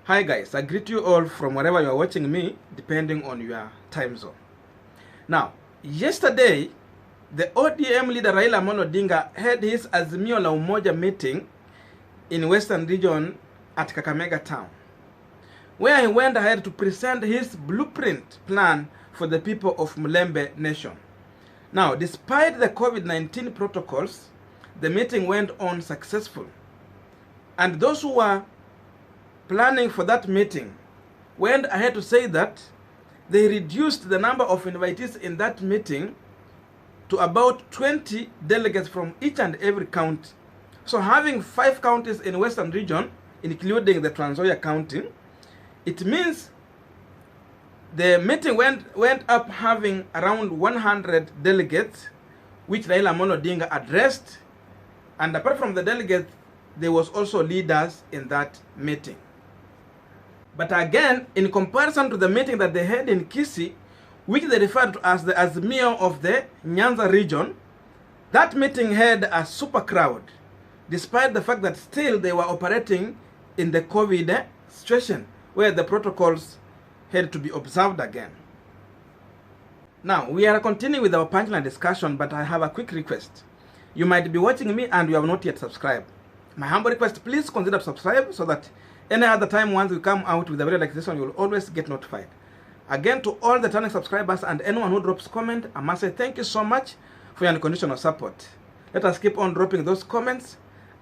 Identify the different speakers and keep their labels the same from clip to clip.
Speaker 1: Hi guys, I greet you all from wherever you are watching me, depending on your time zone. Now, yesterday, the ODM leader Raila Odinga had his Azimio la Umoja meeting in Western Region at Kakamega Town, where he went ahead to present his blueprint plan for the people of Mulembe Nation. Now, despite the COVID-19 protocols, the meeting went on successful. And those who were planning for that meeting went ahead to say that they reduced the number of invitees in that meeting to about 20 delegates from each and every county. So having 5 counties in Western Region, including the Trans Nzoia County, it means the meeting went up having around 100 delegates, which Raila Odinga addressed. And apart from the delegates, there was also leaders in that meeting. But again, in comparison to the meeting that they had in Kisii, which they referred to as the Azimio of the Nyanza region, that meeting had a super crowd, despite the fact that still they were operating in the COVID situation, where the protocols had to be observed again. Now, we are continuing with our Punchline discussion, but I have a quick request. You might be watching me and you have not yet subscribed. My humble request, please consider subscribe so that any other time once we come out with a video like this one, you will always get notified. Again, to all the returning subscribers and anyone who drops comment, I must say thank you so much for your unconditional support. Let us keep on dropping those comments.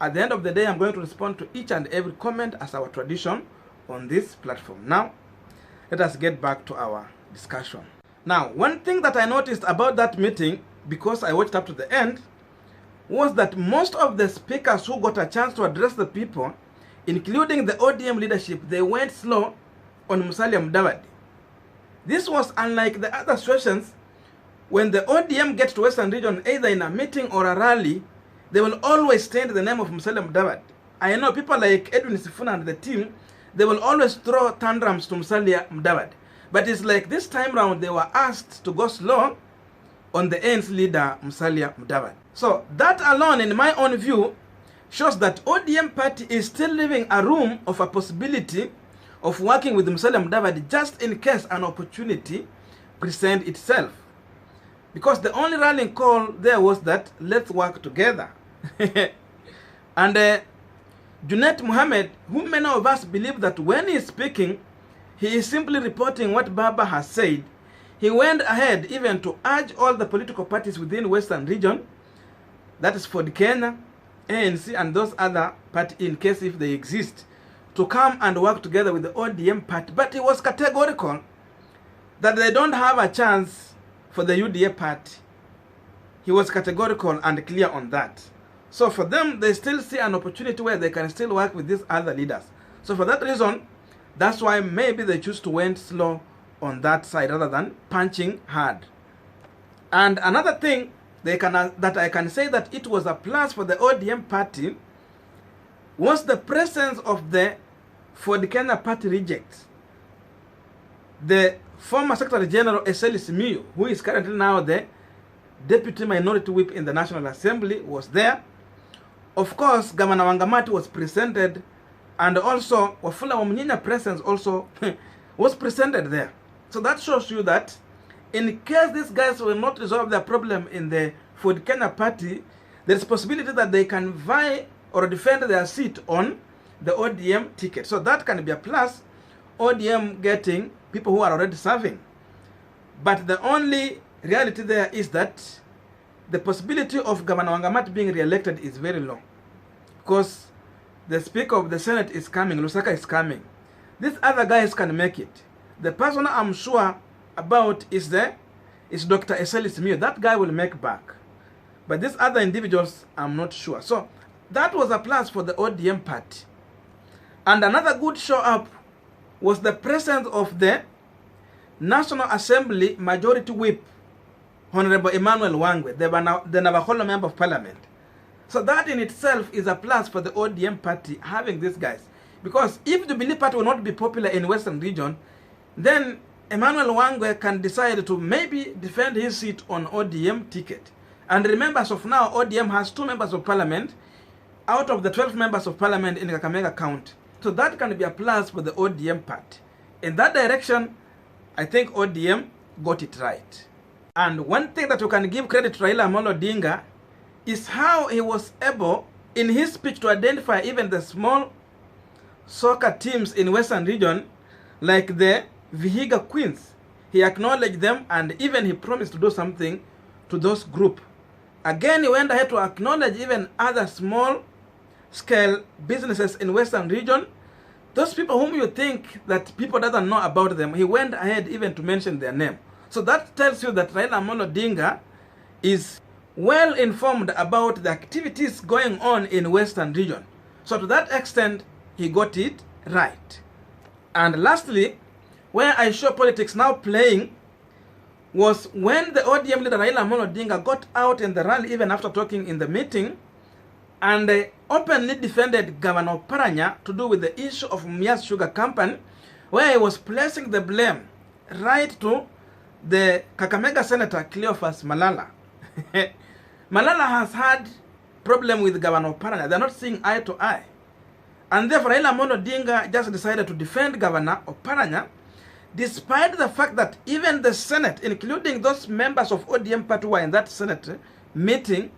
Speaker 1: At the end of the day, I'm going to respond to each and every comment as our tradition on this platform. Now, let us get back to our discussion. Now, one thing that I noticed about that meeting, because I watched up to the end, was that most of the speakers who got a chance to address the people, including the ODM leadership, they went slow on Musalia Mudavadi. This was unlike the other situations. When the ODM gets to Western Region, either in a meeting or a rally, they will always stand the name of Musalia Mudavadi. I know people like Edwin Sifuna and the team, they will always throw tantrums to Musalia Mudavadi. But it's like this time round, they were asked to go slow on the ANC leader, Musalia Mudavadi. So that alone, in my own view, shows that ODM party is still leaving a room of a possibility of working with Musalia Mudavadi just in case an opportunity presents itself. Because the only rallying call there was that, let's work together. And Junet Mohammed, who many of us believe that when he is speaking, he is simply reporting what Baba has said, he went ahead even to urge all the political parties within Western Region, that is for the Kenya, ANC and those other parties, in case if they exist, to come and work together with the ODM party. But he was categorical that they don't have a chance for the UDA party. He was categorical and clear on that. So for them, they still see an opportunity where they can still work with these other leaders. So for that reason, that's why maybe they choose to went slow on that side rather than punching hard. And another thing that I can say that it was a plus for the ODM party was the presence of the For the Kenya party rejects. The former Secretary General SLS Miu, who is currently now the Deputy Minority Whip in the National Assembly, was there. Of course, Governor Wangamati was presented, and also Wafula Wamunyinya presence also was presented there. So that shows you that in case these guys will not resolve their problem in the For the Kenya party, there is possibility that they can vie or defend their seat on the ODM ticket. So that can be a plus, ODM getting people who are already serving. But the only reality there is that the possibility of Governor Wangamati being re-elected is very low. Because the Speaker of the Senate is coming, Lusaka is coming. These other guys can make it. The person I'm sure about is Dr. Eselis Mio. That guy will make back. But these other individuals, I'm not sure. So that was a plus for the ODM party. And another good show up was the presence of the National Assembly Majority Whip, Honorable Emmanuel Wangwe, the Navajo Member of Parliament. So that in itself is a plus for the ODM party having these guys. Because if the Jubilee party will not be popular in Western Region, then Emmanuel Wangwe can decide to maybe defend his seat on ODM ticket. And remember, as of now, ODM has 2 members of parliament out of the 12 members of parliament in Kakamega County. So that can be a plus for the ODM party. In that direction, I think ODM got it right. And one thing that you can give credit to Raila Odinga is how he was able, in his speech, to identify even the small soccer teams in Western region, like the Vihiga Queens. He acknowledged them, and even he promised to do something to those group. Again, he went ahead to acknowledge even other small scale businesses in Western region. Those people whom you think that people doesn't know about them, he went ahead even to mention their name. So that tells you that Raila Odinga is well informed about the activities going on in Western region. So to that extent, he got it right. And lastly, where I show politics now playing was when the ODM leader Raila Odinga got out in the rally, even after talking in the meeting, and openly defended Governor Paranya to do with the issue of Mumias Sugar Company, where he was placing the blame right to the Kakamega Senator Cleophas Malala. Malala has had problem with Governor Paranya. They're not seeing eye to eye. And therefore Raila Odinga just decided to defend Governor Paranya, despite the fact that even the Senate, including those members of ODM party who were in that Senate meeting,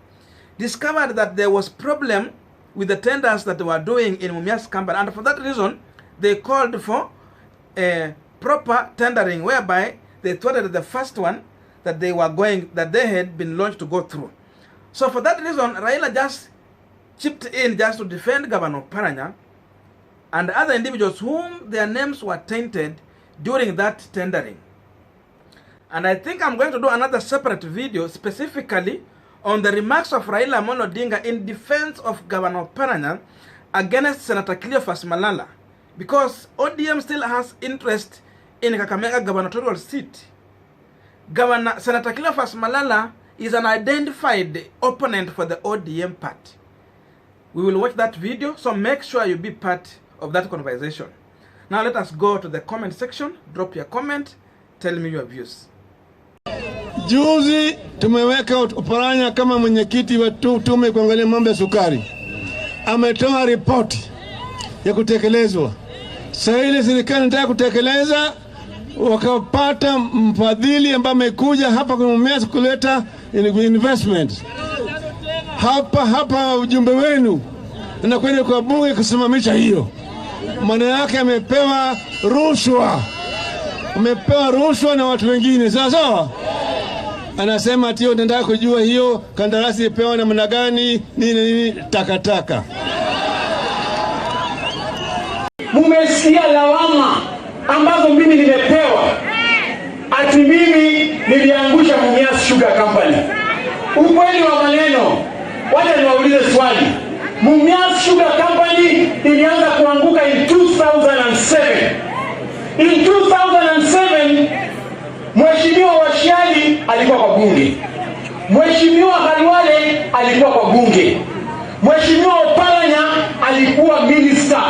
Speaker 1: discovered that there was problem with the tenders that they were doing in Mumias company, and for that reason they called for a proper tendering, whereby they thought that the first one that they had been launched to go through. So for that reason, Raila just chipped in just to defend Governor Paranya and other individuals whom their names were tainted during that tendering. And I think I'm going to do another separate video specifically on the remarks of Raila Odinga in defense of Governor Paranya against Senator Cleophas Malala, because ODM still has interest in Kakamega gubernatorial seat. Senator Cleophas Malala is an identified opponent for the ODM party. We will watch that video, so make sure you be part of that conversation. Now let us go to the comment section. Drop your comment, tell me your views.
Speaker 2: Juzi tumeweka Oparanya kama mwenyekiti wa tume kuangalia mambo ya sukari. Ametoa ripoti ya kutekelezwa. Sasa ile serikali inataka kutekeleza, wakapata mfadhili ambaye amekuja hapa kumwambia kuleta investment. Hapa ujumbe wenu unakwenda kwa bunge kusimamisha hiyo. Maana yake amepewa rushwa. Amepewa rushwa na watu wengine. Sawa? Anasema ati nataka kujua hiyo kandarasi ipewa namna gani, nini takataka.
Speaker 3: Mumesikia lawama ambazo mimi nimepewa ati mimi niliangusha Mumias Sugar Company. Ukweli wa maneno, wacha niwaulize swali. Mumias Sugar Company ilianza kuanguka in 2007. In 2007 Mheshimiwa Washiali alikuwa kwa bunge. Mheshimiwa Khalwale alikuwa kwa bunge. Mheshimiwa Paranya alikuwa minister.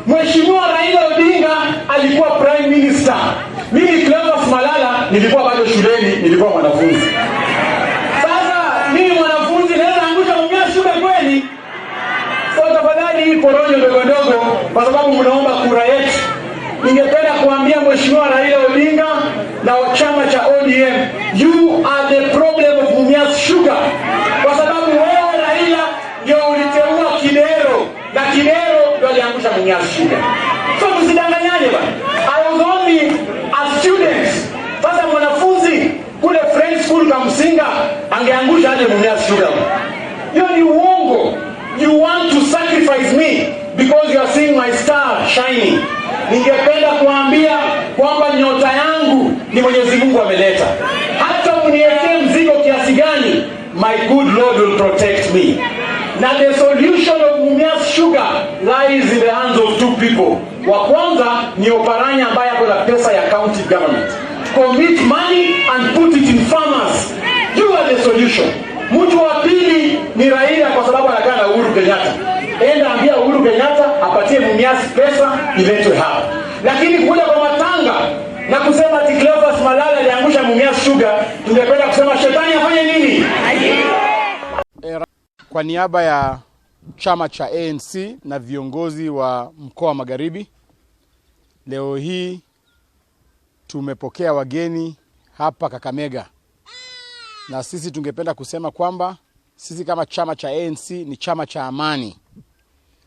Speaker 3: Mheshimiwa Raila Odinga alikuwa prime minister. Mimi Cleophas Malala nilikuwa bado shuleni, nilikuwa mwanafunzi. Sasa mimi mwanafunzi naweza angusha Mumias Sugar kweli? So tafadhali hii poronyo ndogo ndogo, kwa sababu mnaomba kura yetu, ningependa kuambia Mheshimiwa Raila Odinga na chama cha ODM, you are the problem of Mumias Sugar. Kwa sababu wewe Raila ndio uliteua Kidero, na Kidero ndio aliangusha Mumias Sugar. So msidanganyane bwana. I was only a student. Sasa mwanafunzi kule French school Kamsinga angeangusha hadi Mumias Sugar. Hiyo ni uongo. You want to sacrifice me because you are seeing my star shining. Ningependa kuambia kwamba nyota yangu ni Mwenyezi Mungu ameleta. Hata mniwekee mzigo kiasi gani, my good Lord will protect me. Now the solution of Mumias Sugar lies in the hands of two people. Wa kwanza ni Oparanya ambaye ako na pesa ya county government. Commit money and put it in farmers. You are the solution. Mtu wa pili ni Raila, kwa sababu anakaa na Uhuru Kenyatta. Enda ambia Uhuru Kenyatta apatie Mumias pesa iletwe hapa. Lakini kuja kwa matanga na kusema ati Cleophas Malala aliangusha Mumias Sugar, tungependa kusema shetani afanye nini?
Speaker 4: Kwa niaba ya chama cha ANC na viongozi wa mkoa wa Magharibi. Leo hii tumepokea wageni hapa Kakamega. Na sisi tungependa kusema kwamba sisi kama chama cha ANC ni chama cha amani.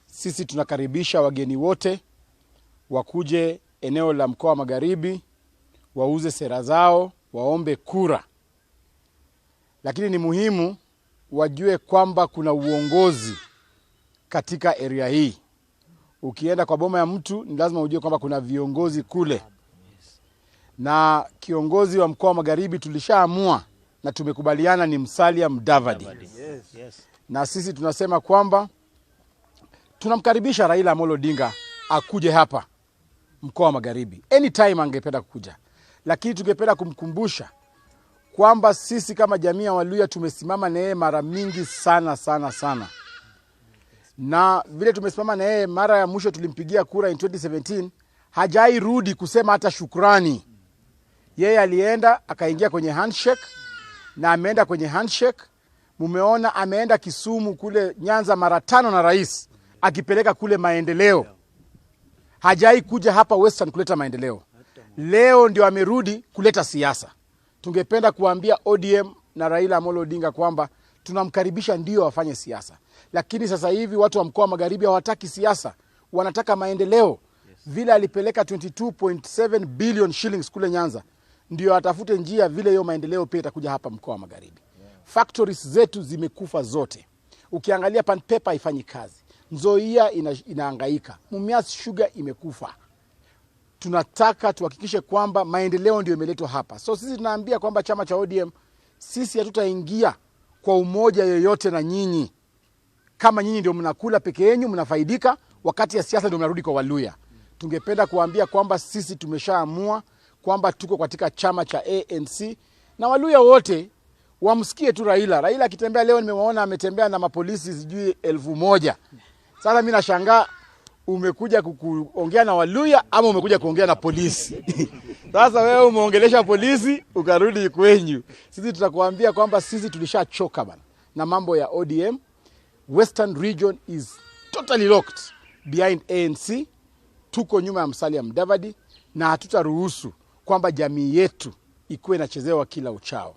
Speaker 4: Sisi tunakaribisha wageni wote wakuje eneo la mkoa wa Magharibi, wauze sera zao, waombe kura. Lakini ni muhimu wajue kwamba kuna uongozi katika area hii. Ukienda kwa boma ya mtu ni lazima ujue kwamba kuna viongozi kule. Na kiongozi wa mkoa wa Magharibi tulishaamua na tumekubaliana ni Musalia Mudavadi. Na sisi tunasema kwamba tunamkaribisha Raila Odinga akuje hapa mkoa wa Magharibi. Anytime angependa kukuja. Lakini tungependa kumkumbusha kwamba sisi kama jamii ya Waluya tumesimama na yeye mara mingi sana. Na vile tumesimama na yeye, mara ya mwisho tulimpigia kura in 2017, hajai rudi kusema hata shukrani. Yeye alienda akaingia kwenye handshake, na ameenda kwenye handshake. Mumeona ameenda Kisumu kule Nyanza mara 5 na rais, akipeleka kule maendeleo. Hajai kuja hapa Western kuleta maendeleo. Leo ndio amerudi kuleta siasa. Tungependa kuambia ODM na Raila Odinga kwamba tunamkaribisha ndio afanye siasa. Lakini sasa hivi watu wa mkoa wa Magharibi hawataki siasa, wanataka maendeleo. Vile alipeleka 22.7 billion shillings kule Nyanza, ndio atafute njia vile hiyo maendeleo pia itakuja hapa mkoa wa Magharibi. Factories zetu zimekufa zote. Ukiangalia pan paper haifanyi kazi. Nzoia inahangaika. Mumias Sugar imekufa. Tunataka tuhakikishe kwamba maendeleo ndio imeletwa hapa. So sisi tunaambia kwamba chama cha ODM, sisi hatutaingia kwa umoja yoyote na nyinyi. Kama nyinyi ndio mnakula peke yenu, mnafaidika, wakati ya siasa ndio mnarudi kwa Waluya. Tungependa kuambia kwamba sisi tumeshaamua kwamba tuko katika chama cha ANC, na Waluya wote wamsikie tu Raila. Raila akitembea leo nimewaona ametembea na mapolisi sijui 1000. Sasa mimi nashangaa umekuja kuongea na Waluya ama umekuja kuongea na polisi? Sasa wewe umeongelesha polisi ukarudi kwenyu. Sisi tutakuambia kwamba sisi tulishachoka bana na mambo ya ODM. Western region is totally locked behind ANC. Tuko nyuma ya Musalia Mudavadi na hatutaruhusu kwamba jamii yetu ikuwe inachezewa kila uchao.